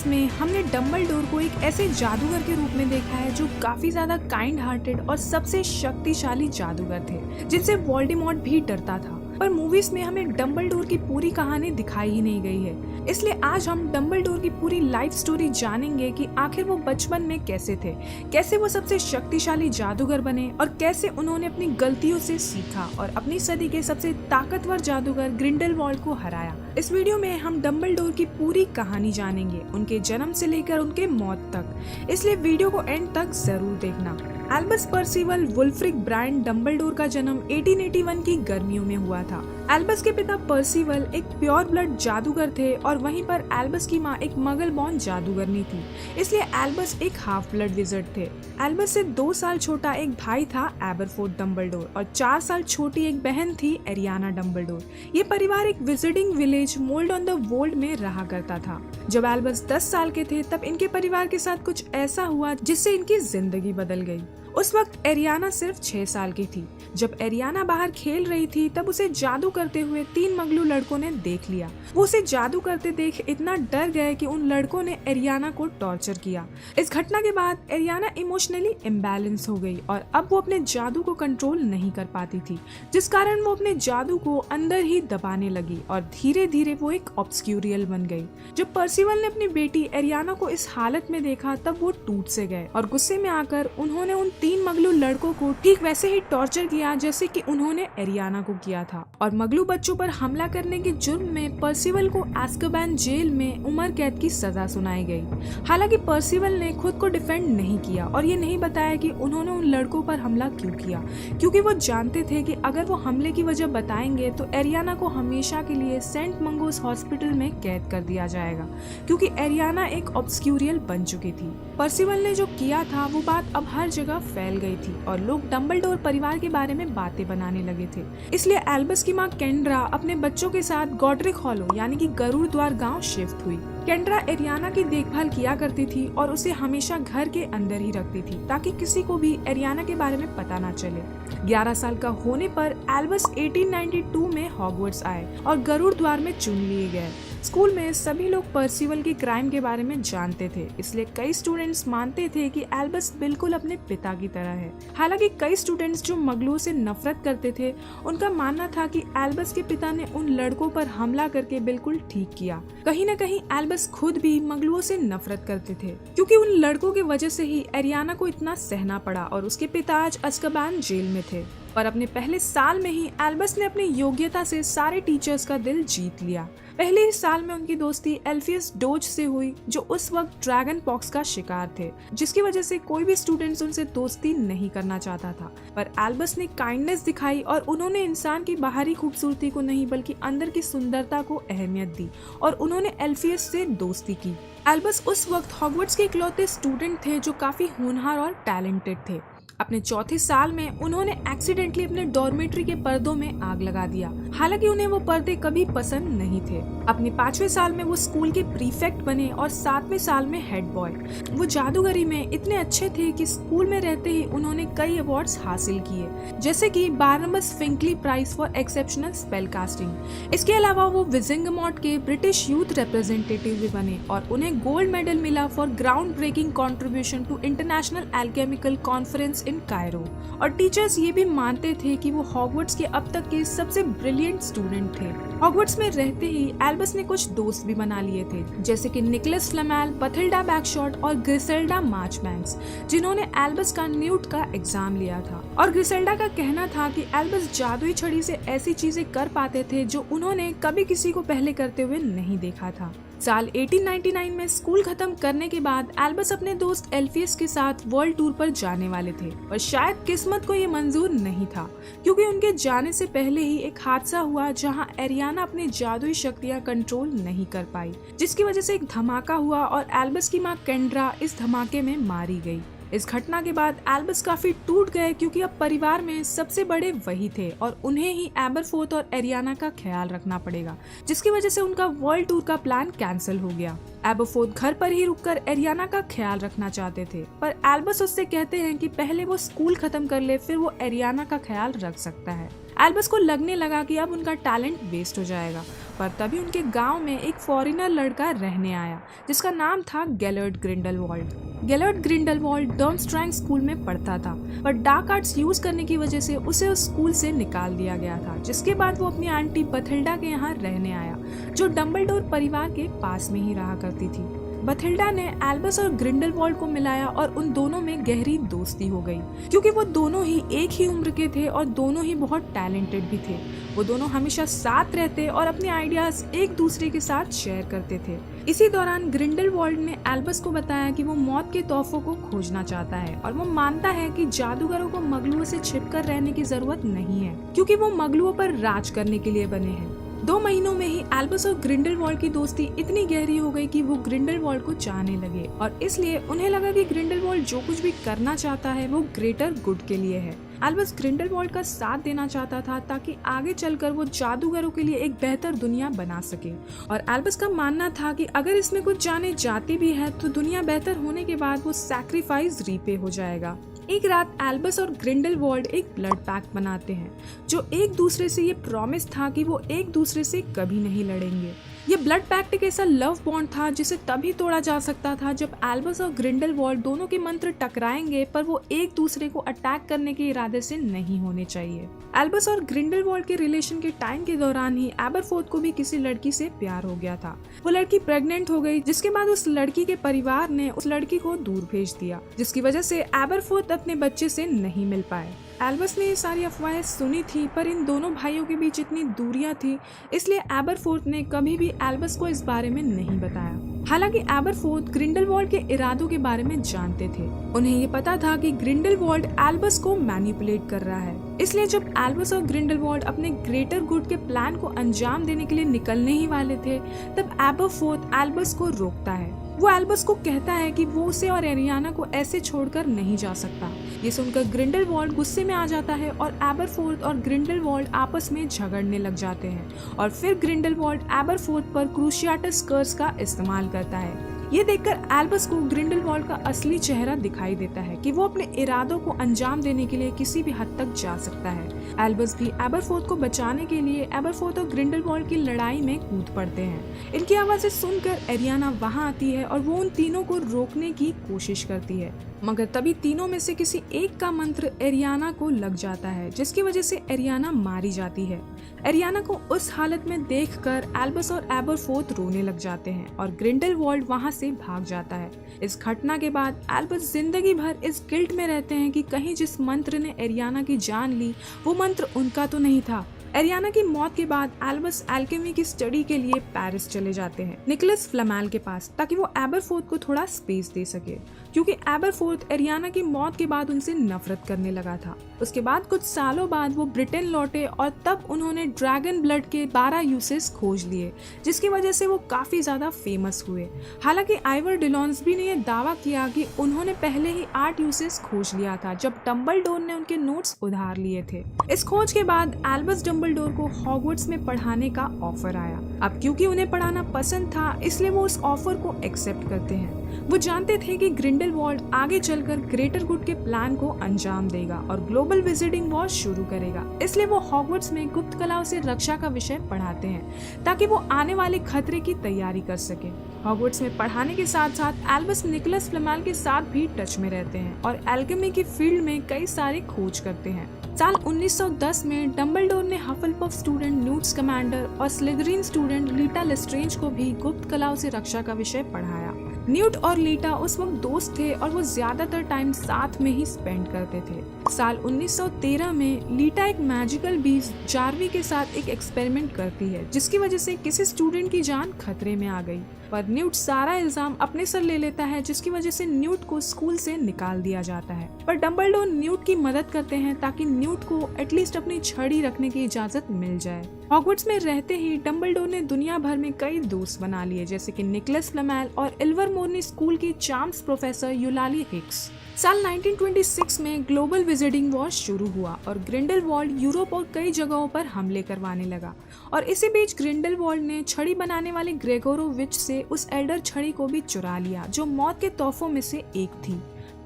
Movies में हमने Dumbledore को एक ऐसे जादूगर के रूप में देखा है जो काफी ज्यादा काइंड हार्टेड और सबसे शक्तिशाली जादूगर थे जिनसे वोल्डेमॉर्ट भी डरता था। पर मूवीज में हमें डम्बलडोर की पूरी कहानी दिखाई ही नहीं गई है, इसलिए आज हम डम्बलडोर की पूरी लाइफ स्टोरी जानेंगे कि आखिर वो बचपन में कैसे थे, कैसे वो सबसे शक्तिशाली जादूगर बने और कैसे उन्होंने अपनी गलतियों से सीखा और अपनी सदी के सबसे ताकतवर जादूगर ग्रिंडेलवाल्ड को हराया। इस वीडियो में हम डम्बलडोर की पूरी कहानी जानेंगे, उनके जन्म से लेकर उनके मौत तक, इसलिए वीडियो को एंड तक जरूर देखना। एल्बस पर्सिवल वुल्फ्रिक ब्रायन डम्बलडोर का जन्म 1881 की गर्मियों में हुआ था। एल्बस के पिता पर्सिवल एक प्योर ब्लड जादूगर थे और वहीं पर एल्बस की मां एक मगल बॉर्न जादूगरनी थी, इसलिए एल्बस एक हाफ ब्लड विज़र्ड थे। एल्बस से 2 साल छोटा एक भाई था एबरफोर्ड डम्बलडोर और 4 साल छोटी एक बहन थी एरियाना डम्बलडोर। ये परिवार एक visiting village Mould on the Wold में रहा करता था। जब एल्बस 10 साल के थे तब इनके परिवार के साथ कुछ ऐसा हुआ जिससे इनकी जिंदगी बदल गई। उस वक्त एरियाना सिर्फ 6 साल की थी। जब एरियाना बाहर खेल रही थी तब उसे जादू करते हुए 3 मगलू लड़कों ने देख लिया। वो उसे जादू करते देख इतना डर गए कि उन लड़कों ने एरियाना को टॉर्चर किया। इस घटना के बाद एरियाना इमोशनली इम्बैलेंस हो गई और अब वो अपने जादू को कंट्रोल नहीं कर पाती थी, जिस कारण वो अपने जादू को अंदर ही दबाने लगी और धीरे धीरे वो एक ऑब्स्क्यूरियल बन गई। जब पर्सिवल ने अपनी बेटी एरियाना को इस हालत में देखा तब वो टूट से गए और गुस्से में आकर उन्होंने उन 3 मगलू लड़कों को ठीक वैसे ही टॉर्चर किया जैसे कि उन्होंने एरियाना को किया था और मगलू बच्चों पर हमला करने के जुर्म में पर्सिवल को एस्काबान जेल में उम्र कैद की सजा सुनाई गई। हालांकि पर्सिवल ने खुद को डिफेंड नहीं किया और ये नहीं बताया कि उन्होंने उन लड़कों पर हमला क्यों किया, क्योंकि वो जानते थे कि अगर वो हमले की वजह बताएंगे तो एरियाना को हमेशा के लिए सेंट मंगोस हॉस्पिटल में कैद कर दिया जाएगा, क्योंकि एरियाना एक ऑब्स्क्यूरियल बन चुकी थी। पर्सिवल ने जो किया था वो बात अब हर जगह फैल गई थी और लोग डम्बलडोर परिवार के बारे में बातें बनाने लगे थे। इसलिए एल्बस की मां केंड्रा अपने बच्चों के साथ गॉड्रिक हॉलो यानी कि गरुड़ द्वार गांव शिफ्ट हुई। केंड्रा एरियाना की देखभाल किया करती थी और उसे हमेशा घर के अंदर ही रखती थी ताकि किसी को भी एरियाना के बारे में पता ना चले। 11 साल का होने पर एल्बस 1892 में हॉगवर्ट्स आए और गरुड़ द्वार में चुन लिए गए। स्कूल में सभी लोग पर्सिवल की क्राइम के बारे में जानते थे, इसलिए कई स्टूडेंट्स मानते थे कि एल्बस बिल्कुल अपने पिता की तरह है। हालांकि कई स्टूडेंट्स जो मगलुओं से नफरत करते थे उनका मानना था कि एल्बस के पिता ने उन लड़कों पर हमला करके बिल्कुल ठीक किया। कहीं न कहीं एल्बस खुद भी मगलुओं से नफरत करते थे, क्योंकि उन लड़कों की वजह से ही एरियाना को इतना सहना पड़ा और उसके पिता आज एस्काबान जेल में थे। पर अपने पहले साल में ही एल्बस ने अपनी योग्यता से सारे टीचर्स का दिल जीत लिया। पहले ही साल में उनकी दोस्ती एल्फियस डोज से हुई, जो उस वक्त ड्रैगन पॉक्स का शिकार थे, जिसकी वजह से कोई भी स्टूडेंट्स उनसे दोस्ती नहीं करना चाहता था। पर एल्बस ने काइंडनेस दिखाई और उन्होंने इंसान की बाहरी खूबसूरती को नहीं बल्कि अंदर की सुंदरता को अहमियत दी और उन्होंने एल्फियस से दोस्ती की। एल्बस उस वक्त हॉगवर्ट्स के इकलौते स्टूडेंट थे जो काफी होनहार और टैलेंटेड थे। अपने चौथे साल में उन्होंने एक्सीडेंटली अपने डॉर्मेट्री के पर्दों में आग लगा दिया। हालांकि उन्हें वो पर्दे कभी पसंद नहीं थे। अपने 5वें साल में वो स्कूल के प्रीफेक्ट बने और 7वें साल में हेड बॉय। वो जादूगरी में इतने अच्छे थे कि स्कूल में रहते ही उन्होंने कई अवार्ड्स हासिल किए, जैसे कि Barnabus Finkley prize for exceptional spell casting. इसके अलावा वो विजिंगमॉट के ब्रिटिश यूथ रिप्रेजेंटेटिव भी बने और उन्हें गोल्ड मेडल मिला for ground breaking contribution to international alchemical conference in Cairo. और टीचर्स ये भी मानते थे कि वो हॉगवर्ट्स के अब तक के सबसे ब्रिलियंट स्टूडेंट थे। हॉगवर्ट्स में रहते ही एल्बस ने कुछ दोस्त भी बना लिए थे, जैसे कि निकोलस फ्लेमेल, बथिल्डा बैकशॉट और ग्रिसेल्डा मार्चबैंक्स, जिन्होंने एल्बस का न्यूट का एग्जाम लिया था। और ग्रिसेल्डा का कहना था कि एल्बस जादुई छड़ी से ऐसी चीजें कर पाते थे जो उन्होंने कभी किसी को पहले करते हुए नहीं देखा था। साल 1899 में स्कूल खत्म करने के बाद एल्बस अपने दोस्त एल्फियस के साथ वर्ल्ड टूर पर जाने वाले थे, पर शायद किस्मत को ये मंजूर नहीं था, क्योंकि उनके जाने से पहले ही एक हादसा हुआ जहां एरियाना अपनी जादुई शक्तियां कंट्रोल नहीं कर पाई, जिसकी वजह से एक धमाका हुआ और एल्बस की मां केंड्रा इस धमाके में मारी गई। इस घटना के बाद एल्बस काफी टूट गए, क्योंकि अब परिवार में सबसे बड़े वही थे और उन्हें ही एबरफोर्थ और एरियाना का ख्याल रखना पड़ेगा, जिसकी वजह से उनका वर्ल्ड टूर का प्लान कैंसिल हो गया। एबरफोर्थ घर पर ही रुककर एरियाना का ख्याल रखना चाहते थे, पर एल्बस उससे कहते हैं कि पहले वो स्कूल खत्म कर ले, फिर वो एरियाना का ख्याल रख सकता है। एल्बस को लगने लगा कि अब उनका टैलेंट वेस्ट हो जाएगा पर तभी उनके गांव में एक फॉरेनर लड़का रहने आया जिसका नाम था गैलर्ट ग्रिंडलवाल्ड। गैलर्ट ग्रिंडलवाल्ड डर्मस्ट्रैंग स्कूल में पढ़ता था, पर डार्क आर्ट्स यूज करने की वजह से उसे उस स्कूल से निकाल दिया गया था, जिसके बाद वो अपनी आंटी बथिल्डा के यहाँ रहने आया, जो डंबलडोर परिवार के पास में ही रहा करती थी। बथिल्डा ने एल्बस और ग्रिंडलवाल्ड को मिलाया और उन दोनों में गहरी दोस्ती हो गई, क्योंकि वो दोनों ही एक ही उम्र के थे और दोनों ही बहुत टैलेंटेड भी थे। वो दोनों हमेशा साथ रहते और अपने आइडियाज एक दूसरे के साथ शेयर करते थे। इसी दौरान ग्रिंडलवाल्ड ने एल्बस को बताया कि वो मौत के तोहफों को खोजना चाहता है और वो मानता है कि जादूगरों को मगलुओं से छिपकर रहने की जरूरत नहीं है, क्योंकि वो मगलुओं पर राज करने के लिए बने हैं। 2 महीनों में ही एल्बस और ग्रिंडलवाल्ड की दोस्ती इतनी गहरी हो गई कि वो ग्रिंडलवाल्ड को चाहने लगे और इसलिए उन्हें लगा कि ग्रिंडलवाल्ड जो कुछ भी करना चाहता है वो ग्रेटर गुड के लिए है। एल्बस ग्रिंडलवाल्ड का साथ देना चाहता था ताकि आगे चलकर वो जादूगरों के लिए एक बेहतर दुनिया बना सके, और एल्बस का मानना था कि अगर इसमें कुछ जाने जाती भी है तो दुनिया बेहतर होने के बाद वो सैक्रिफाइस रीपे हो जाएगा। एक रात एल्बस और ग्रिंडलवाल्ड एक ब्लड पैक्ट बनाते हैं, जो एक दूसरे से ये प्रॉमिस था कि वो एक दूसरे से कभी नहीं लड़ेंगे। ये ब्लड पैक्ट एक ऐसा लव बॉन्ड था जिसे तभी तोड़ा जा सकता था जब एल्बस और ग्रिंडलवाल्ड दोनों के मंत्र टकराएंगे, पर वो एक दूसरे को अटैक करने के इरादे से नहीं होने चाहिए। एल्बस और ग्रिंडलवाल्ड के रिलेशन के टाइम के दौरान ही एबरफोर्थ को भी किसी लड़की से प्यार हो गया था। वो लड़की प्रेग्नेंट हो गई, जिसके बाद उस लड़की के परिवार ने उस लड़की को दूर भेज दिया, जिसकी वजह से एबरफोर्थ अपने बच्चे से नहीं मिल पाए। एल्बस ने ये सारी अफवाहें सुनी थी, पर इन दोनों भाइयों के बीच इतनी दूरियां थी, इसलिए एबरफोर्थ ने कभी भी एल्बस को इस बारे में नहीं बताया। हालांकि एबरफोर्थ ग्रिंडलवाल्ड के इरादों के बारे में जानते थे। उन्हें ये पता था कि ग्रिंडलवाल्ड एल्बस को मैनिपुलेट कर रहा है, इसलिए जब एल्बस और ग्रिंडलवाल्ड अपने ग्रेटर गुड के प्लान को अंजाम देने के लिए निकलने ही वाले थे, तब एबरफोर्थ एल्बस को रोकता है। वो एल्बस को कहता है कि वो उसे और एरियाना को ऐसे छोड़कर नहीं जा सकता। ये सुनकर ग्रिंडलवाल्ड गुस्से में आ जाता है और एबरफोर्थ और ग्रिंडलवाल्ड आपस में झगड़ने लग जाते हैं, और फिर ग्रिंडलवाल्ड एबरफोर्थ पर क्रूशियाटस कर्स का इस्तेमाल करता है। ये देखकर एल्बस को ग्रिंडलवाल्ड का असली चेहरा दिखाई देता है कि वो अपने इरादों को अंजाम देने के लिए किसी भी हद तक जा सकता है। एल्बस भी एबरफोर्थ को बचाने के लिए एबरफोर्थ और ग्रिंडलवाल्ड की लड़ाई में कूद पड़ते हैं। इनकी आवाजें सुनकर एरियाना वहां आती है और वो उन तीनों को रोकने की कोशिश करती है, मगर तभी तीनों में से किसी एक का मंत्र एरियाना को लग जाता है, जिसकी वजह से एरियाना मारी जाती है। एरियाना को उस हालत में देखकर एल्बस और एबरफोर्थ रोने लग जाते हैं और ग्रिंडलवाल्ड वहां से भाग जाता है। इस घटना के बाद एल्बस जिंदगी भर इस गिल्ट में रहते हैं कि कहीं जिस मंत्र ने एरियाना की जान ली वो मंत्र उनका तो नहीं था। एरियाना की मौत के बाद एल्बस एल्केमी की स्टडी के लिए पेरिस चले जाते हैं, निकोलस फ्लेमेल के पास, ताकि वो एबरफोर्थ को थोड़ा स्पेस दे सके, क्योंकि एबरफोर्थ एरियाना की मौत के बाद उनसे नफरत करने लगा था। उसके बाद कुछ सालों बाद वो ब्रिटेन लौटे और तब उन्होंने ड्रैगन ब्लड के 12 यूसेस खोज लिए, जिसकी वजह से वो काफी ज्यादा फेमस हुए। हालांकि आइवर डिलॉन्सबी ने यह दावा किया कि उन्होंने पहले ही 8 यूसेस खोज लिया था जब डंबलडोर ने उनके नोट्स उधार लिए थे। इस खोज के बाद एल्बस डंबलडोर को हॉगवर्ट्स में पढ़ाने का ऑफर आया। अब क्योंकि उन्हें पढ़ाना पसंद था, इसलिए वो उस ऑफर को एक्सेप्ट करते हैं। वो जानते थे कि ग्रिंडलवाल्ड आगे चलकर ग्रेटर गुड के प्लान को अंजाम देगा और ग्लोबल विजिटिंग वॉर शुरू करेगा, इसलिए वो हॉगवर्ट्स में गुप्त कलाओं से रक्षा का विषय पढ़ाते हैं ताकि वो आने वाले खतरे की तैयारी कर सके। हॉगवर्ट्स में पढ़ाने के साथ साथ एल्बस निकोलस फ्लेमेल के साथ भी टच में रहते हैं और एल्केमी की फील्ड में कई सारे खोज करते हैं। साल 1910 में डंबलडोर ने हफलपफ स्टूडेंट न्यूट स्कैमेंडर और स्लिदरिन स्टूडेंट लीटा लेस्ट्रेंज को भी गुप्त कलाओं से रक्षा का विषय पढ़ाया। न्यूट और लीटा उस वक्त दोस्त थे और वो ज्यादातर टाइम साथ में ही स्पेंड करते थे। साल 1913 में लीटा एक मैजिकल बीस्ट जार्वी के साथ एक एक्सपेरिमेंट करती है, जिसकी वजह से किसी स्टूडेंट की जान खतरे में आ गई, पर न्यूट सारा इल्जाम अपने सर ले लेता है, जिसकी वजह से न्यूट को स्कूल से निकाल दिया जाता है। पर डंबलडोर न्यूट की मदद करते हैं ताकि न्यूट को एटलीस्ट अपनी छड़ी रखने की इजाजत मिल जाए। हॉगवर्ट्स में रहते ही डंबलडोर ने दुनिया भर में कई दोस्त बना लिए, जैसे कि निकोलस फ्लेमेल और इल्वरमोर्नी स्कूल की चार्म्स प्रोफेसर यूलाली हिक्स। साल 1926 में ग्लोबल विजिटिंग वॉर शुरू हुआ और ग्रिंडलवाल्ड यूरोप और कई जगहों पर हमले करवाने लगा, और इसी बीच ग्रिंडलवाल्ड ने छड़ी बनाने वाले ग्रेगोरोविच से उस एल्डर छड़ी को भी चुरा लिया, जो मौत के तोहफों में से एक थी।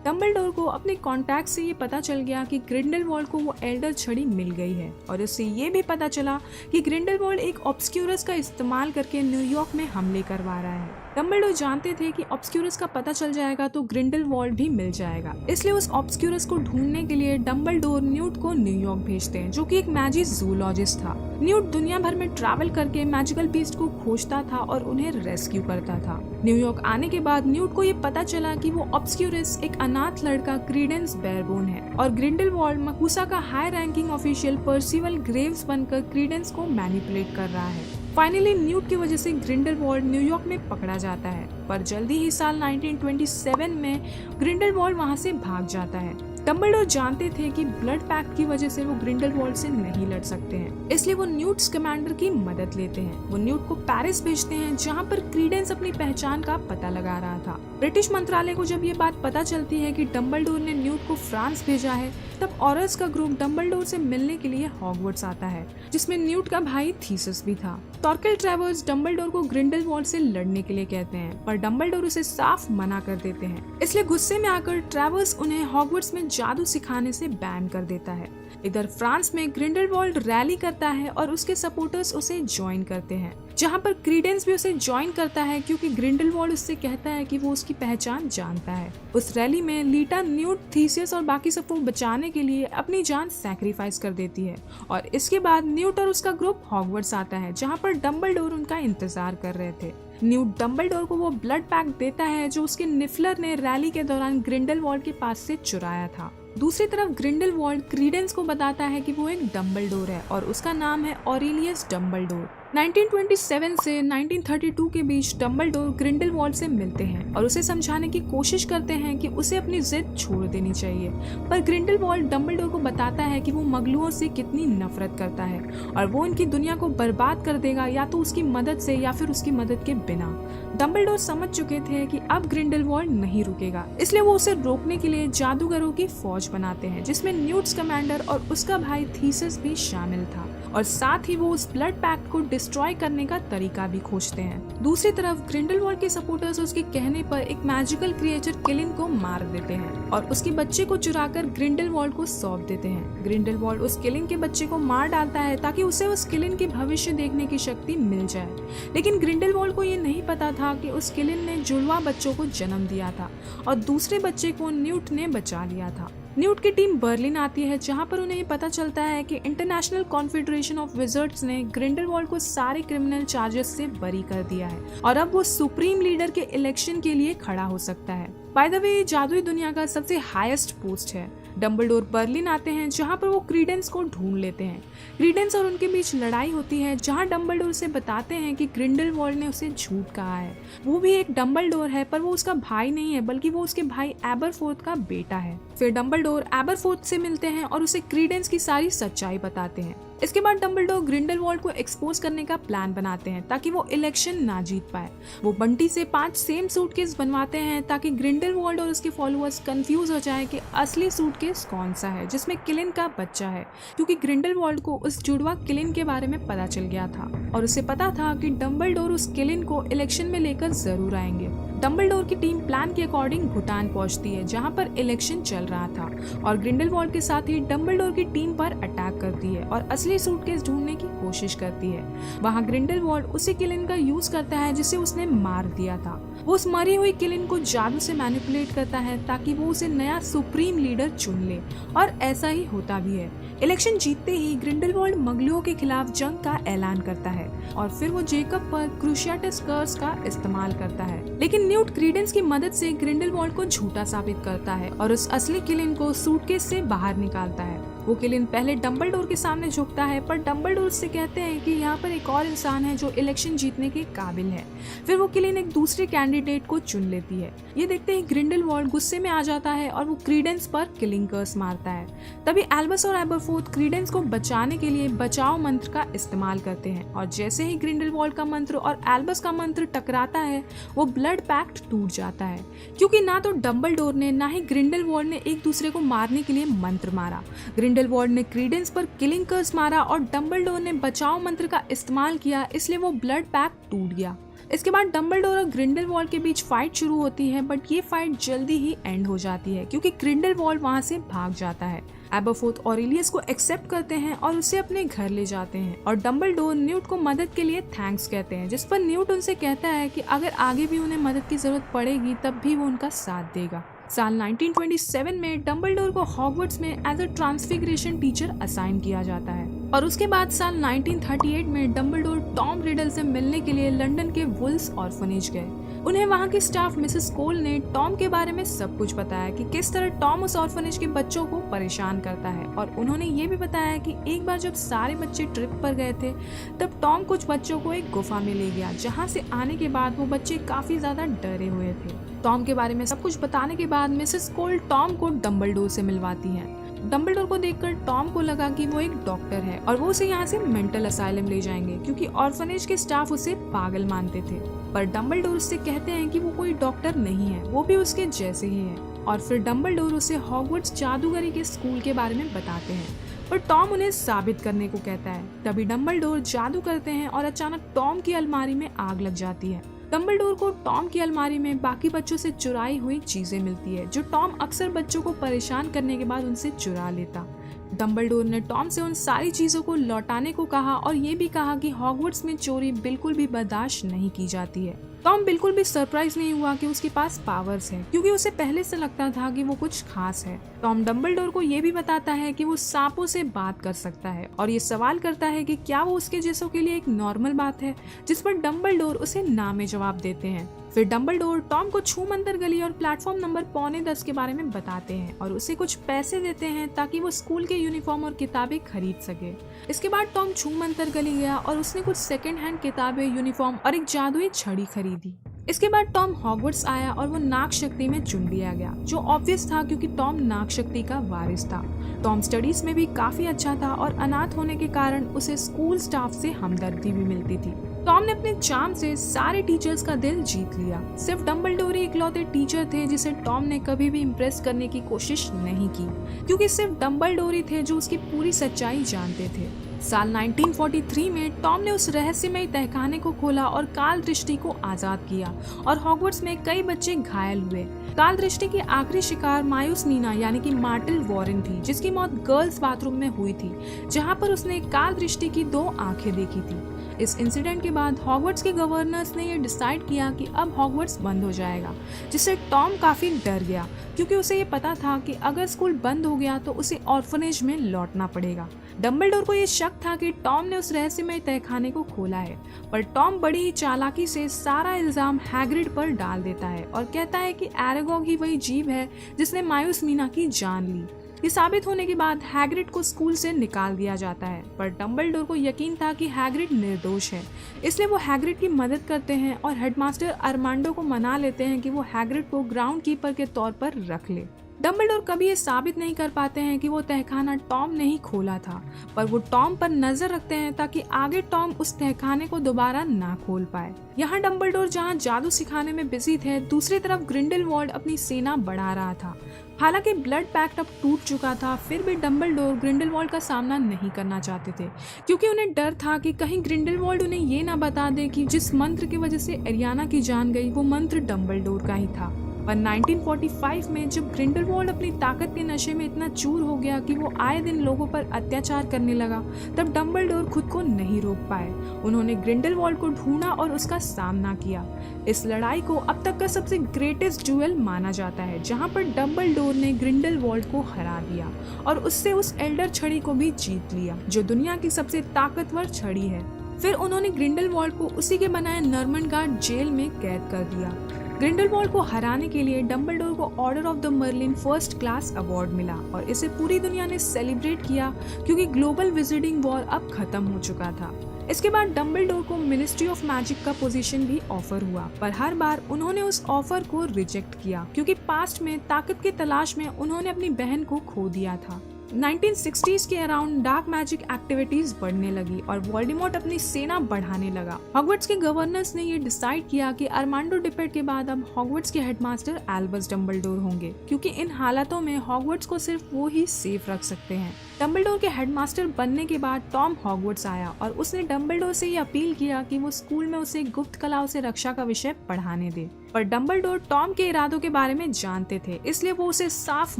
डम्बलडोर को अपने कॉन्टैक्ट से ये पता चल गया कि ग्रिंडेलवाल्ड को वो एल्डर छड़ी मिल गई है और उससे ये भी पता चला कि ग्रिंडेलवाल्ड एक ऑब्सक्यूरस का इस्तेमाल करके न्यूयॉर्क में हमले करवा रहा है। डम्बलडोर जानते थे कि ऑब्सक्यूरस का पता चल जाएगा तो ग्रिंडेलवाल्ड भी मिल जाएगा, इसलिए उस ऑब्सक्यूरस को ढूंढने के लिए डम्बलडोर न्यूट को न्यूयॉर्क भेजते हैं, जो कि एक मैजिक जूलॉजिस्ट था। न्यूट दुनिया भर में ट्रैवल करके मैजिकल बीस्ट को खोजता था और उन्हें रेस्क्यू करता था। न्यूयॉर्क आने के बाद न्यूट को ये पता चला कि वो ऑब्सक्यूरस एक अनाथ लड़का क्रीडेंस बेयरबोन है और ग्रिंडेलवाल्ड मकूसा का high ranking official Percival Graves बनकर क्रीडेंस को मैनिपुलेट कर रहा है। फाइनली न्यूट की वजह से ग्रिंडेलवाल्ड न्यूयॉर्क में पकड़ा जाता है, पर जल्दी ही साल 1927 में ग्रिंडेलवाल्ड वहां से भाग जाता है। डम्बलडोर जानते थे कि ब्लड पैक्ट की वजह से वो ग्रिंडेलवाल्ड से नहीं लड़ सकते हैं, इसलिए वो न्यूट्स कमांडर की मदद लेते हैं। वो न्यूट को पेरिस भेजते हैं, जहां पर क्रीडेंस अपनी पहचान का पता लगा रहा था। ब्रिटिश मंत्रालय को जब ये बात पता चलती है कि डम्बलडोर ने न्यूट को फ्रांस भेजा है, तब ऑरस का ग्रुप डम्बलडोर से मिलने के लिए हॉगवर्ट्स आता है, जिसमें न्यूट का भाई थीसिस भी था। टॉर्केल ट्रेवर्स डम्बलडोर को ग्रिंडेलवाल्ड से लड़ने के लिए कहते हैं, पर डम्बलडोर उसे साफ मना कर देते हैं। इसलिए गुस्से में आकर ट्रेवर्स उन्हें हॉगवर्ट्स में जादू सिखाने से बैन कर देता है। इधर फ्रांस में ग्रिंडेलवाल्ड रैली करता है और उसके सपोर्टर्स उसे ज्वाइन करते हैं, जहां पर क्रीडेंस भी उसे ज्वाइन करता है क्योंकि ग्रिंडेलवाल्ड उससे कहता है कि वो उसकी पहचान जानता है। उस रैली में लीटा न्यूट, थीसियस और बाकी सबको बचाने के लिए अपनी जान सैक्रिफाइस कर देती है और इसके बाद न्यूट और उसका ग्रुप हॉगवर्ट्स आता है, जहां पर डम्बलडोर उनका इंतजार कर रहे थे। न्यूट डम्बलडोर को वो ब्लड पैक देता है जो उसके निफलर ने रैली के दौरान ग्रिंडेलवाल्ड के पास से चुराया था। दूसरी तरफ ग्रिंडेलवाल्ड क्रीडेंस को बताता है कि वो एक डम्बलडोर है और उसका नाम है ऑरेलियस डम्बलडोर। 1927 से 1932 के बीच डम्बलडोर ग्रिंडेलवाल्ड से मिलते हैं और उसे समझाने की कोशिश करते हैं कि उसे अपनी जिद छोड़ देनी चाहिए, पर ग्रिंडेलवाल्ड डम्बलडोर को बताता है कि वो मगलुओं से कितनी नफरत करता है और वो इनकी दुनिया को बर्बाद कर देगा, या तो उसकी मदद से या फिर उसकी मदद के बिना। डम्बलडोर समझ चुके थे कि अब ग्रिंडेलवाल्ड नहीं रुकेगा, इसलिए वो उसे रोकने के लिए जादूगरों की फौज बनाते हैं, जिसमें न्यूट्स कमांडर और उसका भाई थीसिस भी शामिल था, और साथ ही वो उस ब्लड पैक्ट को डिस्ट्रॉय करने का तरीका भी खोजते हैं। दूसरी तरफ ग्रिंडेलवाल्ड के सपोर्टर्स उसके कहने पर एक मैजिकल क्रिएचर किलिन को मार देते हैं और उसके बच्चे को चुराकर ग्रिंडेलवाल्ड को सौंप देते हैं। ग्रिंडेलवाल्ड उस किलिन के बच्चे को मार डालता है ताकि उसे उस किलिन की भविष्य देखने की शक्ति मिल जाए, लेकिन ग्रिंडेलवाल्ड को ये नहीं पता था कि उस किलिन ने जुड़वा बच्चों को जन्म दिया था और दूसरे बच्चे को न्यूट ने बचा लिया था। न्यूट की टीम बर्लिन आती है, जहां पर उन्हें पता चलता है कि इंटरनेशनल कॉन्फेडरेशन ऑफ विजर्ड्स ने ग्रिंडेलवाल्ड को सारे क्रिमिनल चार्जेस से बरी कर दिया है और अब वो सुप्रीम लीडर के इलेक्शन के लिए खड़ा हो सकता है। बाय द वे, जादुई दुनिया का सबसे हाईएस्ट पोस्ट है। डम्बलडोर बर्लिन आते हैं, जहां पर वो क्रीडेंस को ढूंढ लेते हैं। क्रीडेंस और उनके बीच लड़ाई होती है, जहां डम्बलडोर से बताते हैं कि ग्रिंडेलवाल्ड ने उसे झूठ कहा है। वो भी एक डम्बलडोर है, पर वो उसका भाई नहीं है, बल्कि वो उसके भाई एबरफोर्थ का बेटा है। फिर डम्बलडोर एबरफोर्थ से मिलते हैं और उसे क्रीडेंस की सारी सच्चाई बताते हैं। इसके बाद डम्बलडोर ग्रिंडेलवाल्ड को एक्सपोज करने का प्लान बनाते हैं ताकि वो इलेक्शन ना जीत पाए। वो बंटी से 5 सेम सूटकेस बनवाते हैं ताकि ग्रिंडेलवाल्ड और उसके फॉलोअर्स कंफ्यूज हो जाए कि असली सूटकेस कौन सा है जिसमें किलिन का बच्चा है, क्योंकि ग्रिंडेलवाल्ड को उस जुड़वा किलिन के बारे में पता चल गया था और उसे पता था कि डम्बलडोर उस किलिन को इलेक्शन में लेकर जरूर आएंगे। डम्बलडोर की टीम प्लान के अकॉर्डिंग भूटान पहुंचती है, जहां पर इलेक्शन चल रहा था, और ग्रिंडेलवाल्ड के साथ ही डम्बलडोर की टीम पर अटैक करती है और असली सूटकेस ढूंढने की कोशिश करती है। वहां ग्रिंडेलवाल्ड उसी किलिन का यूज करता है जिसे उसने मार दिया था। वो उस मरी हुई किलिन को जादू से मैनिपुलेट करता है ताकि वो उसे नया सुप्रीम लीडर चुन ले, और ऐसा ही होता भी है। इलेक्शन जीतते ही ग्रिंडेलवाल्ड मगलुओं के खिलाफ जंग का ऐलान करता है और फिर वो जेकब पर क्रूशियाटस कर्स का इस्तेमाल करता है, लेकिन न्यूट क्रीडेंस की मदद से ग्रिंडेलवाल्ड को झूठा साबित करता है और उस असली किलिन को सूटकेस से बाहर निकालता है। वो किलिन पहले डम्बलडोर के सामने झुकता है, पर डम्बलडोर से कहते हैं कि यहाँ पर एक और इंसान है जो इलेक्शन जीतने के काबिल है। फिर वो किलिन एक दूसरे कैंडिडेट को चुन लेती है। ये देखते ही ग्रिंडेलवाल्ड गुस्से में आ जाता है और वो क्रीडेंस पर किलिंग कर्स मारता है। तभी एल्बस और एबरफोर्थ क्रीडेंस को बचाने के लिए बचाओ मंत्र का इस्तेमाल करते हैं, और जैसे ही ग्रिंडेलवाल्ड का मंत्र और एल्बस का मंत्र टकराता है, वो ब्लड पैक्ट टूट जाता है, क्योंकि ना तो डम्बलडोर ने ना ही ग्रिंडेलवाल्ड ने एक दूसरे को मारने के लिए मंत्र मारा। ग्रिंडेलवाल्ड ने क्रीडेंस पर किलिंग कर्स मारा और डम्बलडोर ने बचाओ मंत्र का इस्तेमाल किया, इसलिए वो ब्लड पैक्ट टूट गया। इसके बाद डम्बलडोर और ग्रिंडेलवाल्ड के बीच फाइट शुरू होती है, बट ये फाइट जल्दी ही एंड हो जाती है क्योंकि ग्रिंडेलवाल्ड वहाँ से भाग जाता है। एबरफोर्थ ऑरेलियस को एक्सेप्ट करते हैं और उसे अपने घर ले जाते हैं और डम्बलडोर न्यूट को मदद के लिए थैंक्स कहते हैं, जिस पर न्यूट उनसे कहता है कि अगर आगे भी उन्हें मदद की जरूरत पड़ेगी तब भी वो उनका साथ देगा। साल 1927 में डम्बलडोर को हॉगवर्ट्स में as a transfiguration teacher assign किया जाता है और उसके बाद साल 1938 में डम्बलडोर टॉम रिडल से मिलने के लिए लंदन के वुल्स ऑर्फनेज गए। उन्हें वहाँ की स्टाफ मिसेस कोल ने टॉम के बारे में सब कुछ बताया कि किस तरह टॉम उस ऑर्फनेज के बच्चों को परेशान करता है और उन्होंने ये भी बताया कि एक बार जब सारे बच्चे ट्रिप पर गए थे तब टॉम कुछ बच्चों को एक गुफा में ले गया, जहाँ से आने के बाद वो बच्चे काफी ज्यादा डरे हुए थे। टॉम के बारे में सब कुछ बताने के बाद मिसेस कोल टॉम को डम्बलडोर से मिलवाती हैं। डम्बलडोर को देखकर टॉम को लगा कि वो एक डॉक्टर है और वो उसे यहाँ से मेंटल असाइलम ले जाएंगे क्योंकि ऑर्फनेज के स्टाफ उसे पागल मानते थे। पर डम्बलडोर उससे कहते हैं कि वो कोई डॉक्टर नहीं है, वो भी उसके जैसे ही है। और फिर डम्बलडोर उसे हॉगवर्ट्स जादूगरी के स्कूल के बारे में बताते हैं, पर टॉम उन्हें साबित करने को कहता है। तभी डम्बलडोर जादू करते हैं और अचानक टॉम की अलमारी में आग लग जाती है। डम्बलडोर को टॉम की अलमारी में बाकी बच्चों से चुराई हुई चीजें मिलती है जो टॉम अक्सर बच्चों को परेशान करने के बाद उनसे चुरा लेता। डम्बलडोर ने टॉम से उन सारी चीजों को लौटाने को कहा और ये भी कहा कि हॉगवर्ट्स में चोरी बिल्कुल भी बर्दाश्त नहीं की जाती है। टॉम बिल्कुल भी सरप्राइज नहीं हुआ कि उसके पास पावर्स है क्योंकि उसे पहले से लगता था कि वो कुछ खास है। टॉम डम्बलडोर को ये भी बताता है कि वो सांपों से बात कर सकता है और ये सवाल करता है कि क्या वो उसके जैसों के लिए एक नॉर्मल बात है, जिस पर डम्बलडोर उसे ना में जवाब देते हैं। फिर डम्बलडोर टॉम को छूमंतर गली और प्लेटफॉर्म नंबर 9:45 के बारे में बताते हैं और उसे कुछ पैसे देते हैं ताकि वो स्कूल के यूनिफॉर्म और किताबें खरीद सके। इसके बाद टॉम छूमंतर गली गया और उसने कुछ सेकंड हैंड किताबें, यूनिफॉर्म और एक जादुई छड़ी खरीदी। इसके बाद टॉम हॉगवर्ट्स आया और वो नाग शक्ति में चुन लिया गया, जो ऑब्वियस था क्योंकि टॉम नाग शक्ति का वारिस था। टॉम स्टडीज में भी काफी अच्छा था और अनाथ होने के कारण उसे स्कूल स्टाफ से हमदर्दी भी मिलती थी। टॉम ने अपने चार्म से सारे टीचर्स का दिल जीत लिया। सिर्फ डम्बलडोर ही इकलौते टीचर थे जिसे टॉम ने कभी भी इम्प्रेस करने की कोशिश नहीं की, क्योंकि सिर्फ डम्बलडोर ही थे जो उसकी पूरी सच्चाई जानते थे। साल 1943 में टॉम ने उस रहस्यमयी तहखाने को खोला और काल दृष्टि को आजाद किया और हॉगवर्ट्स में कई बच्चे घायल हुए। काल दृष्टि की आखिरी शिकार मायूस नीना यानी कि मार्टल वॉरेन थी, जिसकी मौत गर्ल्स बाथरूम में हुई थी, जहां पर उसने काल दृष्टि की 2 आंखें देखी थी। इस इंसिडेंट के बाद हॉगवर्ट्स के गवर्नर्स ने ये डिसाइड किया कि अब हॉगवर्ट्स बंद हो जाएगा, जिससे टॉम काफी डर गया क्योंकि उसे ये पता था कि अगर स्कूल बंद हो गया तो उसे ऑर्फनेज में लौटना पड़ेगा। डम्बलडोर को ये शक था कि टॉम ने उस रहस्यमय तहखाने को खोला है, पर टॉम बड़ी ही चालाकी से सारा इल्जाम हैग्रिड पर डाल देता है और कहता है कि एरेगॉग ही वही जीव है जिसने मायूस मीना की जान ली। ये साबित होने के बाद हैग्रिड को स्कूल से निकाल दिया जाता है, पर डम्बलडोर को यकीन था कि हैग्रिड निर्दोष है, इसलिए वो हैग्रिड की मदद करते हैं और हेडमास्टर अरमांडो को मना लेते हैं कि वो हैग्रिड को ग्राउंड कीपर के तौर पर रख ले। डम्बलडोर कभी ये साबित नहीं कर पाते हैं कि वो तहखाना टॉम ने ही खोला था, पर वो टॉम पर नजर रखते हैं ताकि आगे टॉम उस तहखाने को दोबारा ना खोल पाए। यहाँ डम्बलडोर जहाँ जादू सिखाने में बिजी थे, दूसरी तरफ ग्रिंडेलवाल्ड अपनी सेना बढ़ा रहा था। हालांकि ब्लड पैक्ट अब टूट चुका था, फिर भी डम्बलडोर ग्रिंडेलवाल्ड का सामना नहीं करना चाहते थे क्योंकि उन्हें डर था कि कहीं ग्रिंडेलवाल्ड उन्हें ये ना बता दे कि जिस मंत्र की वजह से एरियाना की जान गई वो मंत्र डम्बलडोर का ही था। पर 1945 में जब ग्रिंडेलवाल्ड अपनी ताकत के नशे में इतना चूर हो गया कि वो आए दिन लोगों पर अत्याचार करने लगा, तब डम्बलडोर खुद को नहीं रोक पाए। उन्होंने ग्रिंडेलवाल्ड को ढूंढा और उसका सामना किया। इस लड़ाई को अब तक का सबसे ग्रेटेस्ट ड्यूएल माना जाता है, जहां पर डम्बलडोर ने ग्रिंडेलवाल्ड को हरा दिया और उससे उस एल्डर छड़ी को भी जीत लिया, जो दुनिया की सबसे ताकतवर छड़ी है। फिर उन्होंने ग्रिंडेलवाल्ड को उसी के बनाए नॉर्मनगार्ड जेल में कैद कर दिया। ग्रिंडेलवाल्ड को हराने के लिए डम्बलडोर को order of the Merlin first class award मिला और इसे पूरी दुनिया ने सेलिब्रेट किया क्योंकि ग्लोबल विजिटिंग वॉर अब खत्म हो चुका था। इसके बाद डम्बलडोर को मिनिस्ट्री ऑफ मैजिक का पोजीशन भी ऑफर हुआ, पर हर बार उन्होंने उस ऑफर को रिजेक्ट किया क्योंकि पास्ट में ताकत की तलाश में उन्होंने अपनी बहन को खो दिया था। 1960s के अराउंड डार्क मैजिक एक्टिविटीज बढ़ने लगी और वोल्डेमॉर्ट अपनी सेना बढ़ाने लगा। हॉगवर्ट्स के गवर्नर्स ने ये डिसाइड किया कि अरमांडो डिपेट के बाद अब हॉगवर्ट्स के हेडमास्टर एल्बस डम्बलडोर होंगे, क्योंकि इन हालातों में हॉगवर्ट्स को सिर्फ वो ही सेफ रख सकते हैं। डम्बलडोर के हेडमास्टर बनने के बाद टॉम हॉगवर्ट्स आया और उसने डम्बलडोर से ये अपील किया कि वो स्कूल में उसे गुप्त कलाओं से रक्षा का विषय पढ़ाने दे, पर डम्बलडोर टॉम के इरादों के बारे में जानते थे, इसलिए वो उसे साफ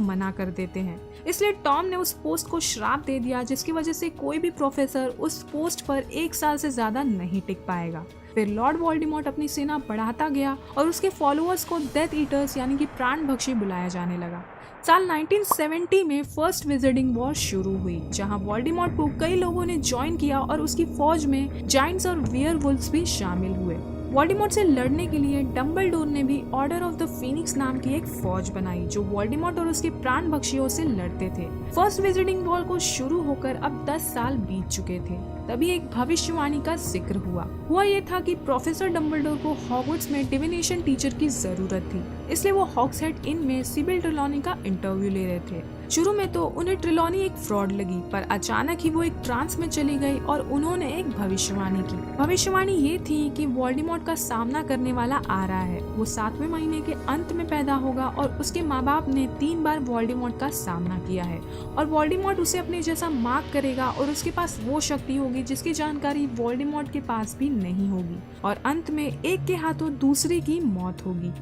मना कर देते हैं। इसलिए टॉम ने उस पोस्ट को श्राप दे दिया, जिसकी वजह से कोई भी प्रोफेसर उस पोस्ट पर 1 साल से ज्यादा नहीं टिक पाएगा। फिर लॉर्ड वोल्डेमॉर्ट अपनी सेना बढ़ाता गया और उसके फॉलोअर्स को डेथ ईटर्स यानी कि प्राणभक्षी बुलाया जाने लगा। साल 1970 में फर्स्ट विजिटिंग वॉर शुरू हुई, जहां वोल्डेमॉर्ट को कई लोगों ने ज्वाइन किया और उसकी फौज में जायंट्स और वेयरवुल्व्स भी शामिल हुए। वोल्डेमॉर्ट से लड़ने के लिए डम्बलडोर ने भी ऑर्डर ऑफ द फीनिक्स नाम की एक फौज बनाई, जो वोल्डेमॉर्ट और उसके प्राण भक्षियों से लड़ते थे। फर्स्ट विजिटिंग वॉर को शुरू होकर अब 10 साल बीत चुके थे। तभी एक भविष्यवाणी का जिक्र हुआ ये था कि प्रोफेसर डम्बलडोर को हॉगवर्ट्स में डिविनेशन टीचर की जरूरत थी, इसलिए वो हॉग्सहेड इन में सिबिल ट्रेलॉनी का इंटरव्यू ले रहे थे। शुरू में तो उन्हें ट्रेलॉनी एक फ्रॉड लगी, पर अचानक ही वो एक ट्रांस में चली गई और उन्होंने एक भविष्यवाणी की। भविष्यवाणी ये थी कि वोल्डेमॉर्ट का सामना करने वाला आ रहा है। वो 7वें महीने के अंत में पैदा होगा और उसके माँ बाप ने 3 बार वोल्डेमॉर्ट का सामना किया है और वोल्डेमॉर्ट उसे अपने जैसा मार्क करेगा और उसके पास वो शक्ति होगी जिसकी जानकारी वोल्डेमॉर्ट के पास भी नहीं होगी और अंत में एक के हाथों दूसरे की मौत होगी।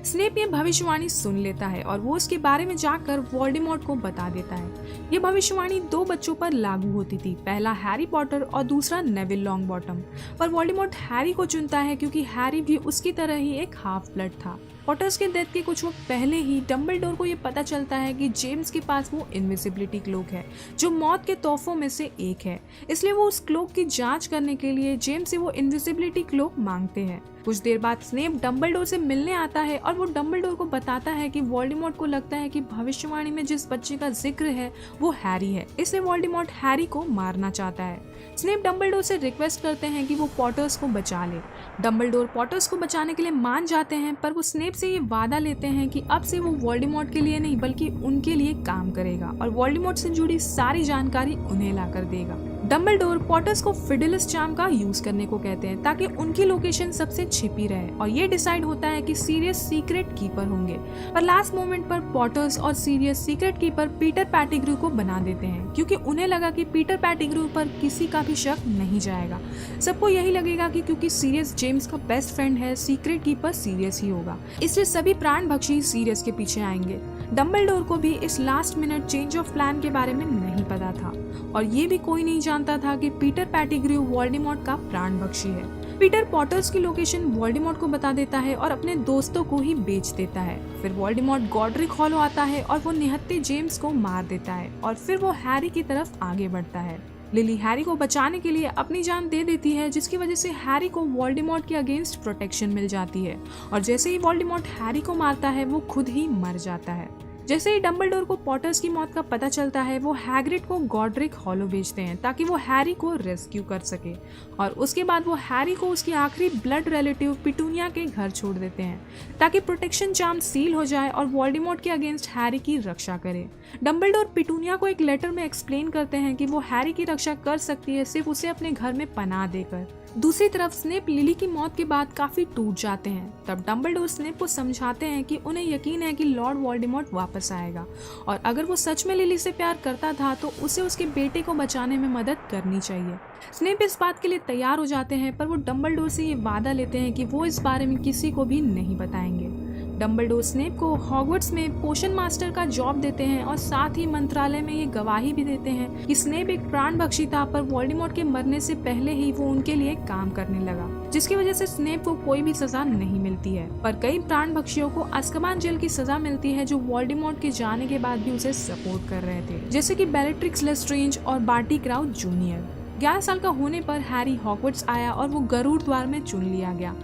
स्नेप ये भविष्यवाणी सुन लेता है और वो उसके बारे में जाकर वोल्डेमॉर्ट को बता देता है। ये भविष्यवाणी 2 बच्चों पर लागू होती थी, पहला हैरी पॉटर और दूसरा नेविल लॉन्गबॉटम। पर वोल्डेमॉर्ट हैरी को चुनता है क्योंकि हैरी भी उसकी तरह ही एक हाफ ब्लड था। पॉटर्स के डेथ के कुछ वक्त पहले ही डम्बलडोर को ये पता चलता है कि जेम्स के पास वो इनविजिबिलिटी क्लोक है, जो मौत के तोहफों में से एक है। इसलिए वो उस क्लोक की जांच करने के लिए जेम्स से वो इनविजिबिलिटी क्लोक मांगते हैं। कुछ देर बाद स्नेप डम्बलडोर से मिलने आता है और वो डम्बलडोर को बताता है कि वोल्डेमॉर्ट को लगता है कि भविष्यवाणी में जिस बच्चे का जिक्र है वो हैरी है, इसलिए वोल्डेमॉर्ट हैरी को मारना चाहता है। स्नेप डम्बलडोर से रिक्वेस्ट करते हैं कि वो पॉटर्स को बचा ले। डम्बलडोर पॉटर्स को बचाने के लिए मान जाते हैं, पर वो स्नेप से ये वादा लेते हैं कि अब से वो वोल्डेमॉर्ट के लिए नहीं बल्कि उनके लिए काम करेगा और वोल्डेमॉर्ट से जुड़ी सारी जानकारी उन्हें ला कर देगा। डम्बलडोर पॉटर्स को फिडेलिस चार्म का यूज करने को कहते हैं ताकि उनकी लोकेशन सबसे छिपी रहे और ये डिसाइड होता है कि सीरियस सीक्रेट कीपर होंगे। पर लास्ट मोमेंट पर पॉटर्स और सीरियस सीक्रेट कीपर पीटर पैटिग्रू को बना देते हैं, क्योंकि उन्हें लगा कि पीटर पैटिग्रू पर किसी का भी शक नहीं जाएगा। सबको यही लगेगा कि क्योंकि सीरियस जेम्स का बेस्ट फ्रेंड है, सीक्रेट कीपर सीरियस ही होगा, इसलिए सभी प्राण भक्षी सीरियस के पीछे आएंगे। डम्बलडोर को भी इस last minute change of plan के बारे में नहीं पता था और ये भी कोई नहीं जानता था कि पीटर पैटिग्रू वोल्डेमॉर्ट का प्राण भक्षी है। पीटर पॉटर्स की लोकेशन वोल्डेमॉर्ट को बता देता है और अपने दोस्तों को ही बेच देता है। फिर वोल्डेमॉर्ट गॉड्रिक हॉलो आता है और वो निहत्थे जेम्स को मार देता है और फिर वो हैरी की तरफ आगे बढ़ता है। लिली हैरी को बचाने के लिए अपनी जान दे देती है, जिसकी वजह से हैरी को वोल्डेमॉर्ट के अगेंस्ट प्रोटेक्शन मिल जाती है और जैसे ही वोल्डेमॉर्ट हैरी को मारता है वो खुद ही मर जाता है। जैसे ही डम्बलडोर को पॉटर्स की मौत का पता चलता है, वो हैग्रिड को गॉड्रिक हॉलो भेजते हैं ताकि वो हैरी को रेस्क्यू कर सके और उसके बाद वो हैरी को उसकी आखिरी ब्लड रिलेटिव पिटूनिया के घर छोड़ देते हैं ताकि प्रोटेक्शन चार्म सील हो जाए और वोल्डेमॉर्ट के अगेंस्ट हैरी की रक्षा करे। डम्बलडोर पिटूनिया को एक लेटर में एक्सप्लेन करते हैं कि वो हैरी की रक्षा कर सकती है सिर्फ उसे अपने घर में पनाह देकर। दूसरी तरफ स्नेप लिली की मौत के बाद काफी टूट जाते हैं। तब डम्बलडोर स्नेप को समझाते हैं कि उन्हें यकीन है कि लॉर्ड वोल्डेमॉर्ट वापस आएगा और अगर वो सच में लिली से प्यार करता था तो उसे उसके बेटे को बचाने में मदद करनी चाहिए। स्नेप इस बात के लिए तैयार हो जाते हैं, पर वो डम्बलडोर से ये वादा लेते हैं कि वो इस बारे में किसी को भी नहीं बताएंगे। डम्बलडोर स्नेप को हॉगवर्ट्स में पोशन मास्टर का जॉब देते हैं और साथ ही मंत्रालय में ये गवाही भी देते हैं कि स्नेप एक प्राण भक्षी था, पर वोल्डेमॉर्ट के मरने से पहले ही वो उनके लिए काम करने लगा, जिसकी वजह से स्नेप को कोई भी सजा नहीं मिलती है। पर कई प्राण भक्षियों को अज़्काबान जेल की सजा मिलती है, जो वोल्डेमॉर्ट के जाने के बाद भी उसे सपोर्ट कर रहे थे, जैसे कि बेलेट्रिक्स लेस्ट्रेंज और बार्टी क्राउच जूनियर। 11 साल का होने पर हैरी हॉगवर्ट्स आया और वो गरुड़ द्वार में चुन लिया गया।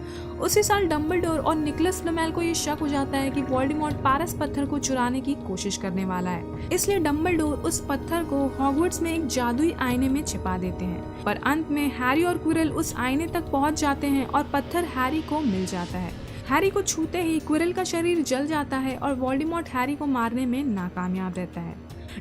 उसी साल डम्बलडोर और निकोलस फ्लेमेल को ये शक हो जाता है कि वोल्डेमॉर्ट पारस पत्थर को चुराने की कोशिश करने वाला है, इसलिए डम्बलडोर उस पत्थर को हॉगवर्ट्स में एक जादुई आईने में छिपा देते हैं। पर अंत में हैरी और क्विरल उस आईने तक पहुंच जाते हैं और पत्थर हैरी को मिल जाता है। हैरी को छूते ही क्विरल का शरीर जल जाता है और वोल्डेमॉर्ट हैरी को मारने में नाकामयाब रहता है।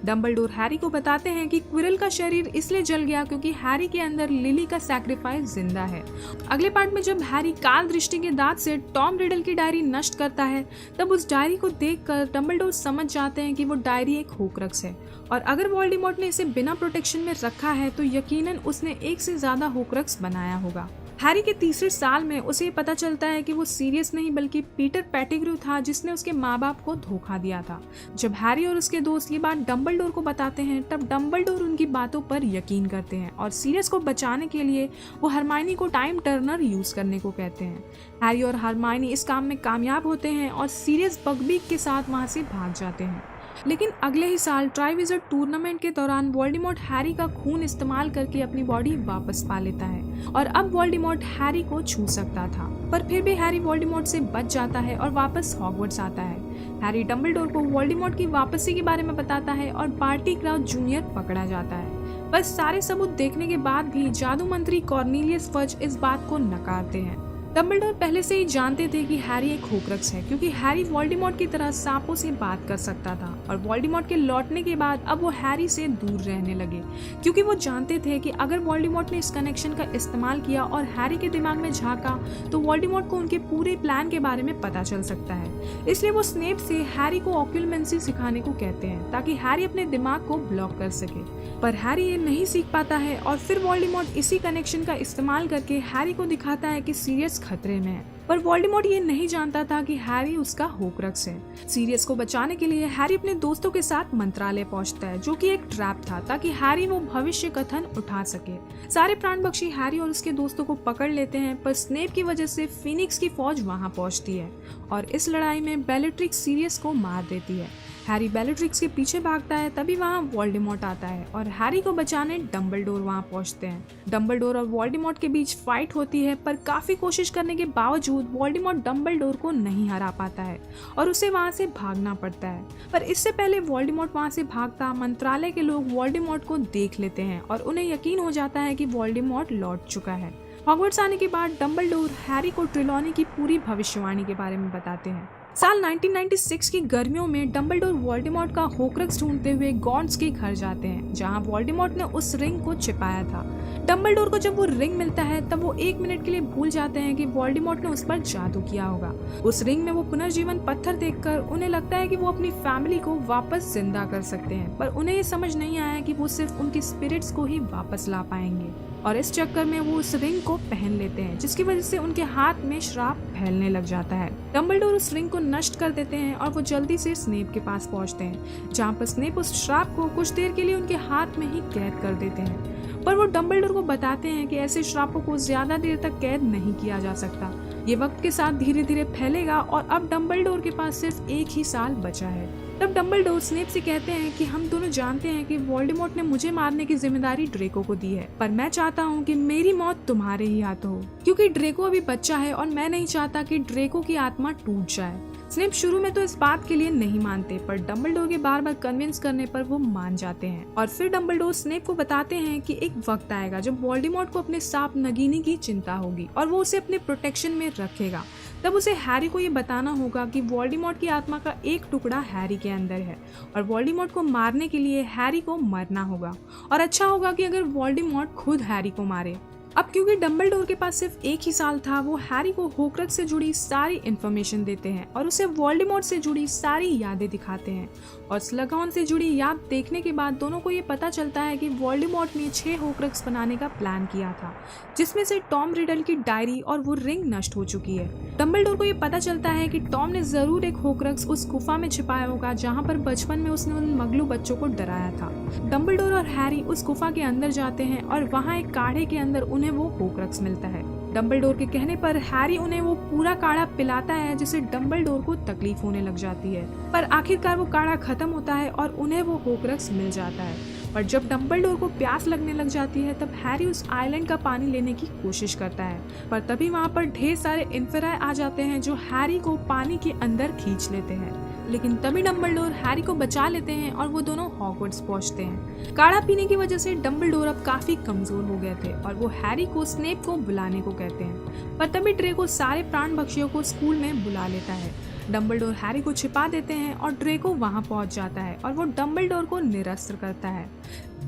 डम्बलडोर हैरी को बताते हैं कि क्विरल का शरीर इसलिए जल गया क्योंकि हैरी के अंदर लिली का सैक्रिफाइस जिंदा है। अगले पार्ट में जब हैरी काल दृष्टि के दांत से टॉम रिडल की डायरी नष्ट करता है, तब उस डायरी को देखकर डम्बलडोर समझ जाते हैं कि वो डायरी एक होक्रक्स है और अगर वोल्डेमॉर्ट ने इसे बिना प्रोटेक्शन में रखा है तो यकीनन उसने एक से ज्यादा होक्रक्स बनाया होगा। हैरी के तीसरे साल में उसे पता चलता है कि वो सीरियस नहीं बल्कि पीटर पेटिग्रू था जिसने उसके माँ बाप को धोखा दिया था। जब हैरी और उसके दोस्त ये बात डम्बलडोर को बताते हैं, तब डम्बलडोर उनकी बातों पर यकीन करते हैं और सीरियस को बचाने के लिए वो हरमाइनी को टाइम टर्नर यूज करने को कहते हैं। हैरी और हरमाइनी इस काम में कामयाब होते हैं और सीरियस बगबीक के साथ वहाँ से भाग जाते हैं। लेकिन अगले ही साल ट्राइविजर टूर्नामेंट के दौरान वोल्डेमॉर्ट हैरी का खून इस्तेमाल करके अपनी बॉडी वापस पा लेता है और अब वोल्डेमॉर्ट हैरी को छू सकता था, पर फिर भी हैरी वोल्डेमॉर्ट से बच जाता है और वापस हॉगवर्ट्स आता है। हैरी डम्बलडोर को वोल्डेमॉर्ट की वापसी के बारे में बताता है और बार्टी क्राउच जूनियर पकड़ा जाता है। बस सारे सबूत देखने के बाद भी जादू मंत्री कॉर्नेलियस फज इस बात को नकारते हैं। डम्बलडोर पहले से ही जानते थे कि हैरी एक होक्रक्स है क्योंकि हैरी वोल्डेमॉर्ट की तरह सांपों से बात कर सकता था और वोल्डेमॉर्ट के लौटने के बाद अब वो हैरी से दूर रहने लगे क्योंकि वो जानते थे कि अगर वोल्डेमॉर्ट ने इस कनेक्शन का इस्तेमाल किया और हैरी के दिमाग में झांका तो वोल्डेमॉर्ट को उनके पूरे प्लान के बारे में पता चल सकता है। इसलिए वो स्नेप से हैरी को ऑक्यूलमेंसी सिखाने को कहते हैं ताकि हैरी अपने दिमाग को ब्लॉक कर सके, पर हैरी ये नहीं सीख पाता है और फिर वोल्डेमॉर्ट इसी कनेक्शन का इस्तेमाल करके हैरी को दिखाता है कि सीरियस खतरे में है, पर वोल्डेमॉर्ट ये नहीं जानता था कि हैरी उसका होक्रक्स है। सीरियस को बचाने के लिए हैरी अपने दोस्तों के साथ मंत्रालय पहुंचता है जो कि एक ट्रैप था ताकि हैरी वो भविष्य कथन उठा सके। सारे प्राणपक्षी हैरी और उसके दोस्तों को पकड़ लेते हैं, पर स्नेप की वजह से फीनिक्स की फौज वहां पहुंचती है और इस लड़ाई में बेलेट्रिक्स सीरियस को मार देती है। हैरी बेलेट्रिक्स के पीछे भागता है, तभी वहाँ वोल्डेमॉर्ट आता है और हैरी को बचाने डम्बलडोर वहाँ पहुँचते हैं। डम्बलडोर और वोल्डेमॉर्ट के बीच फाइट होती है, पर काफी कोशिश करने के बावजूद वोल्डेमॉर्ट डम्बलडोर को नहीं हरा पाता है और उसे वहाँ से भागना पड़ता है। पर इससे पहले वोल्डेमॉर्ट वहाँ से भागता मंत्रालय के लोग वोल्डेमॉर्ट को देख लेते हैं और उन्हें यकीन हो जाता है कि वोल्डेमॉर्ट लौट चुका है। हॉगवर्ट्स आने के बाद डम्बलडोर हैरी को ट्रिलॉनी की पूरी भविष्यवाणी के बारे में बताते हैं। साल 1996 की गर्मियों में डम्बलडोर वोल्डेमॉर्ट का होक्रक्स ढूंढते हुए गॉन्ट्स के घर जाते हैं जहां वोल्डेमॉर्ट ने उस रिंग को छिपाया था। डम्बलडोर को जब वो रिंग मिलता है तब वो 1 मिनट के लिए भूल जाते हैं कि वोल्डेमॉर्ट ने उस पर जादू किया होगा। उस रिंग में वो पुनर्जीवन पत्थर देखकर उन्हें लगता है कि वो अपनी फैमिली को वापस जिंदा कर सकते हैं, पर उन्हें ये समझ नहीं आया कि वो सिर्फ उनकी स्पिरिट्स को ही वापस ला पाएंगे और इस चक्कर में वो उस रिंग को पहन लेते हैं जिसकी वजह से उनके हाथ में श्राप फैलने लग जाता है। डम्बलडोर उस रिंग को नष्ट कर देते हैं और वो जल्दी से स्नेप के पास पहुंचते हैं जहां पर स्नेप उस श्राप को कुछ देर के लिए उनके हाथ में ही कैद कर देते हैं, पर वो डम्बलडोर को बताते हैं कि ऐसे श्रापों को ज्यादा देर तक कैद नहीं किया जा सकता, ये वक्त के साथ धीरे धीरे फैलेगा और अब डम्बलडोर के पास सिर्फ 1 ही साल बचा है। तब डम्बलडोर स्नेप से कहते हैं कि हम दोनों जानते हैं कि वोल्डेमॉर्ट ने मुझे मारने की जिम्मेदारी ड्रेको को दी है, पर मैं चाहता हूँ कि मेरी मौत तुम्हारे ही हाथों हो क्योंकि ड्रेको अभी बच्चा है और मैं नहीं चाहता कि ड्रेको की आत्मा टूट जाए। स्नेप शुरू में तो इस बात के लिए नहीं मानते, पर डम्बलडोर के बार बार कन्विंस करने पर वो मान जाते हैं और फिर डम्बलडोर स्नेप को बताते हैं कि एक वक्त आएगा जब वोल्डेमॉर्ट को अपने सांप नगीनी की चिंता होगी और वो उसे अपने प्रोटेक्शन में रखेगा। तब उसे हैरी को ये बताना होगा कि वोल्डेमॉर्ट की आत्मा का एक टुकड़ा हैरी के अंदर है और वोल्डेमॉर्ट को मारने के लिए हैरी को मरना होगा और अच्छा होगा कि अगर वोल्डेमॉर्ट खुद हैरी को मारे। अब क्योंकि डम्बलडोर के पास सिर्फ 1 ही साल था, वो हैरी को होक्रक्स से जुड़ी सारी इन्फॉर्मेशन देते हैं और उसे वोल्डेमॉर्ट से जुड़ी सारी यादें दिखाते हैं और स्लगॉन से जुड़ी याद देखने के बाद दोनों को ये पता चलता है कि वोल्डेमॉर्ट ने 6 होक्रक्स बनाने का प्लान किया था जिसमें से टॉम रिडल की डायरी और वो रिंग नष्ट हो चुकी है। डम्बलडोर को ये पता चलता है कि टॉम ने जरूर एक होक्रक्स उस गुफा में छिपाया होगा जहाँ पर बचपन में उसने उन मगलू बच्चों को डराया था। डम्बलडोर और हैरी उस गुफा के अंदर जाते हैं और वहाँ एक काढ़े के अंदर उन्हें वो होक्रक्स मिलता है। डम्बलडोर के कहने पर हैरी उन्हें वो पूरा काढ़ा पिलाता है जिससे डम्बलडोर को तकलीफ होने लग जाती है, पर आखिरकार वो काढ़ा खत्म होता है और उन्हें वो होक्रक्स मिल जाता है। और जब डम्बलडोर को प्यास लगने लग जाती है तब हैरी उस आइलैंड का पानी लेने की कोशिश करता है, पर तभी वहाँ पर ढेर सारे इन्फेराई आ जाते हैं जो हैरी को पानी के अंदर खींच लेते हैं। लेकिन तभी डम्बलडोर हैरी को बचा लेते हैं और वो दोनों हॉगवर्ट्स पहुंचते हैं। काढ़ा पीने की वजह से डम्बलडोर अब काफी कमजोर हो गए थे और वो हैरी को स्नेप को बुलाने को कहते हैं, पर तभी ड्रेको सारे प्राण भक्षियों को स्कूल में बुला लेता है। डम्बलडोर हैरी को छिपा देते हैं और ड्रेको वहां पहुंच जाता है और वो डम्बलडोर को निरस्त्र करता है।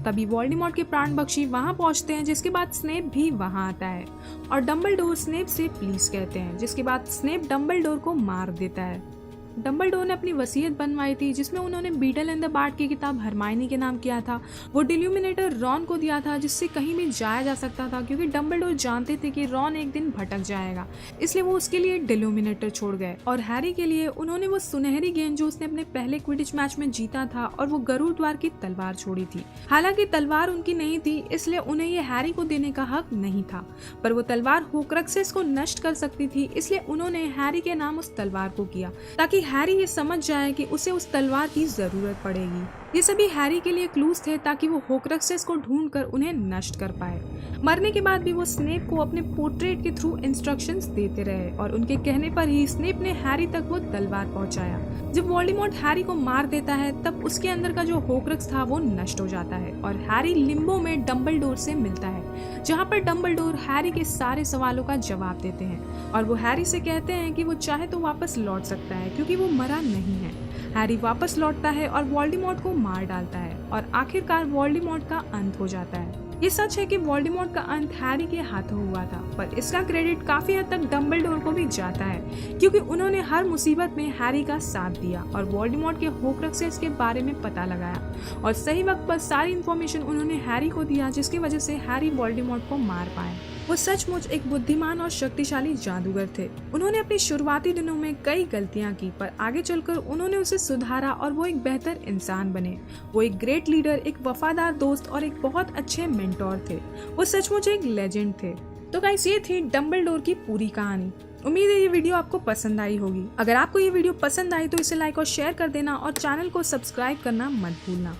तभी वोल्डेमॉर्ट के प्राण बख्शी वहां पहुंचते हैं, जिसके बाद स्नेप भी वहां आता है और डम्बलडोर स्नेप से प्लीज कहते हैं, जिसके बाद स्नेप डम्बलडोर को मार देता है। डम्बलडोर ने अपनी वसीयत बनवाई थी जिसमें उन्होंने बीटल एंड द बार्ड की किताब हरमाइनी के नाम किया था। वो डिल्यूमिनेटर रॉन को दिया था जिससे कहीं भी जाया जा सकता था, क्योंकि डम्बलडोर जानते थे कि रॉन एक दिन भटक जाएगा, इसलिए वो उसके लिए डिल्यूमिनेटर छोड़ गए। और हैरी के लिए उन्होंने वो सुनहरी गेंद जो उसने अपने पहले क्विडिच मैच में जीता था और वो गरुड़ द्वार की तलवार छोड़ी थी। हालांकि तलवार उनकी नहीं थी, इसलिए उन्हें ये हैरी को देने का हक नहीं था, पर वो तलवार होक्रक्सेस को नष्ट कर सकती थी, इसलिए उन्होंने हैरी के नाम उस तलवार को किया ताकि हैरी ये समझ जाए कि उसे उस तलवार की जरूरत पड़ेगी। ये सभी हैरी के लिए क्लूज थे ताकि वो होक्रक्सेस को ढूंढकर उन्हें नष्ट कर पाए। मरने के बाद भी वो स्नेप को अपने पोर्ट्रेट के थ्रू इंस्ट्रक्शंस देते रहे और उनके कहने पर ही स्नेप ने हैरी तक वो तलवार पहुंचाया। जब वोल्डेमॉर्ट हैरी को मार देता है तब उसके अंदर का जो होक्रक्स था वो नष्ट हो जाता है और हैरी लिम्बो में डम्बलडोर से मिलता है, जहाँ पर डम्बलडोर हैरी के सारे सवालों का जवाब देते हैं और वो हैरी से कहते हैं कि वो चाहे तो वापस लौट सकता है क्योंकि वो मरा नहीं है। हैरी वापस लौटता है और वोल्डेमॉर्ट को मार डालता है और आखिरकार वोल्डेमॉर्ट का अंत हो जाता है। ये सच है कि वोल्डेमॉर्ट का अंत हैरी के हाथों हुआ था, पर इसका क्रेडिट काफी हद तक डम्बलडोर को भी जाता है, क्योंकि उन्होंने हर मुसीबत में हैरी का साथ दिया और वोल्डेमॉर्ट के होक्रक्सेस के बारे में पता लगाया और सही वक्त पर सारी इन्फॉर्मेशन उन्होंने हैरी को दिया, जिसकी वजह से हैरी वोल्डेमॉर्ट को मार पाए। वो सचमुच एक बुद्धिमान और शक्तिशाली जादूगर थे। उन्होंने अपने शुरुआती दिनों में कई गलतियां की, पर आगे चलकर उन्होंने उसे सुधारा और वो एक बेहतर इंसान बने। वो एक ग्रेट लीडर, एक वफादार दोस्त और एक बहुत अच्छे मेंटोर थे। वो सचमुच एक लेजेंड थे। तो गाइस, ये थी डम्बलडोर की पूरी कहानी। उम्मीद है ये वीडियो आपको पसंद आई होगी। अगर आपको ये वीडियो पसंद आई तो इसे लाइक और शेयर कर देना और चैनल को सब्सक्राइब करना मत भूलना।